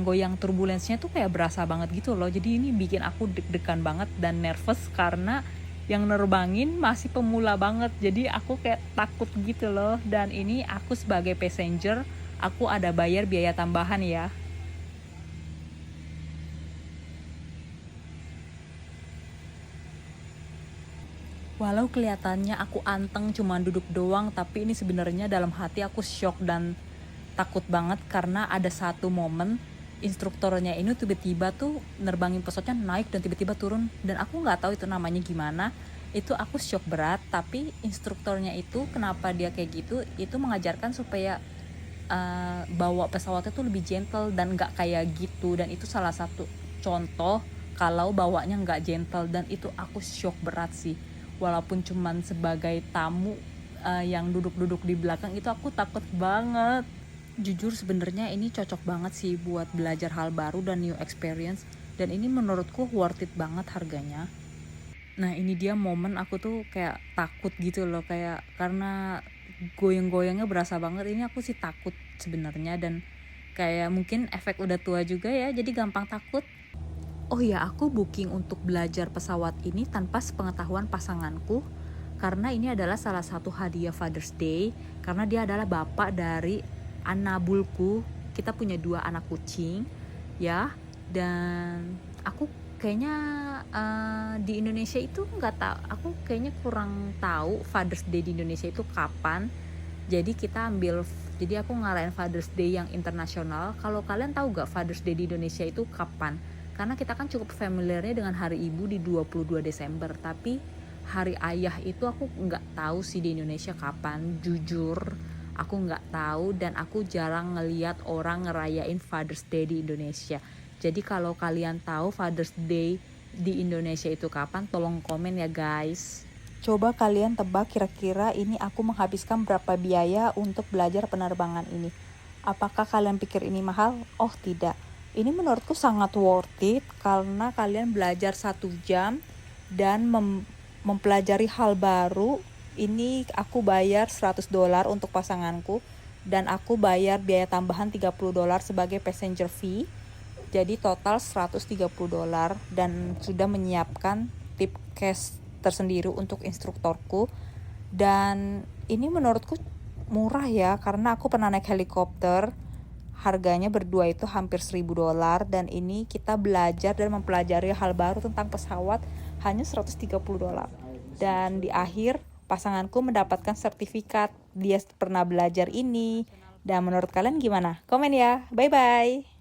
goyang-goyang turbulensnya tuh kayak berasa banget gitu loh. Jadi ini bikin aku deg-degan banget dan nervous karena yang nerbangin masih pemula banget. Jadi aku kayak takut gitu loh. Dan ini aku sebagai passenger, aku ada bayar biaya tambahan ya. Walau kelihatannya aku anteng cuma duduk doang, tapi ini sebenarnya dalam hati aku shock dan takut banget karena ada satu momen instrukturnya ini tiba-tiba tuh nerbangin pesawatnya naik dan tiba-tiba turun dan aku nggak tahu itu namanya gimana. Itu aku shock berat, tapi instrukturnya itu kenapa dia kayak gitu, itu mengajarkan supaya bawa pesawatnya tuh lebih gentle dan nggak kayak gitu, dan itu salah satu contoh kalau bawanya nggak gentle, dan itu aku shock berat sih. Walaupun cuman sebagai tamu yang duduk-duduk di belakang, itu aku takut banget. Jujur sebenarnya ini cocok banget sih buat belajar hal baru dan new experience, dan ini menurutku worth it banget harganya. Nah ini dia momen aku tuh kayak takut gitu loh, kayak karena goyang-goyangnya berasa banget. Ini aku sih takut sebenarnya, dan kayak mungkin efek udah tua juga ya, jadi gampang takut. Oh ya, aku booking untuk belajar pesawat ini tanpa sepengetahuan pasanganku, karena ini adalah salah satu hadiah Father's Day, karena dia adalah bapak dari anabulku. Kita punya 2 anak kucing ya, dan aku kayaknya di Indonesia itu nggak tahu, aku kayaknya kurang tahu Father's Day di Indonesia itu kapan. Jadi aku ngarain Father's Day yang internasional. Kalau kalian tahu gak Father's Day di Indonesia itu kapan? Karena kita kan cukup familiarnya dengan Hari Ibu di 22 Desember, tapi Hari Ayah itu aku nggak tahu sih di Indonesia kapan. Jujur, aku nggak tahu, dan aku jarang ngeliat orang ngerayain Father's Day di Indonesia. Jadi kalau kalian tahu Father's Day di Indonesia itu kapan, tolong komen ya guys. Coba kalian tebak kira-kira ini aku menghabiskan berapa biaya untuk belajar penerbangan ini. Apakah kalian pikir ini mahal? Oh tidak. Ini menurutku sangat worth it karena kalian belajar 1 jam dan mempelajari hal baru. Ini aku bayar $100 untuk pasanganku, dan aku bayar biaya tambahan $30 sebagai passenger fee. Jadi total $130, dan sudah menyiapkan tip cash tersendiri untuk instruktorku. Dan ini menurutku murah ya, karena aku pernah naik helikopter, harganya berdua itu hampir $1.000, dan ini kita belajar dan mempelajari hal baru tentang pesawat hanya $130. Dan di akhir pasanganku mendapatkan sertifikat dia pernah belajar ini. Dan menurut kalian gimana? Komen ya. Bye bye.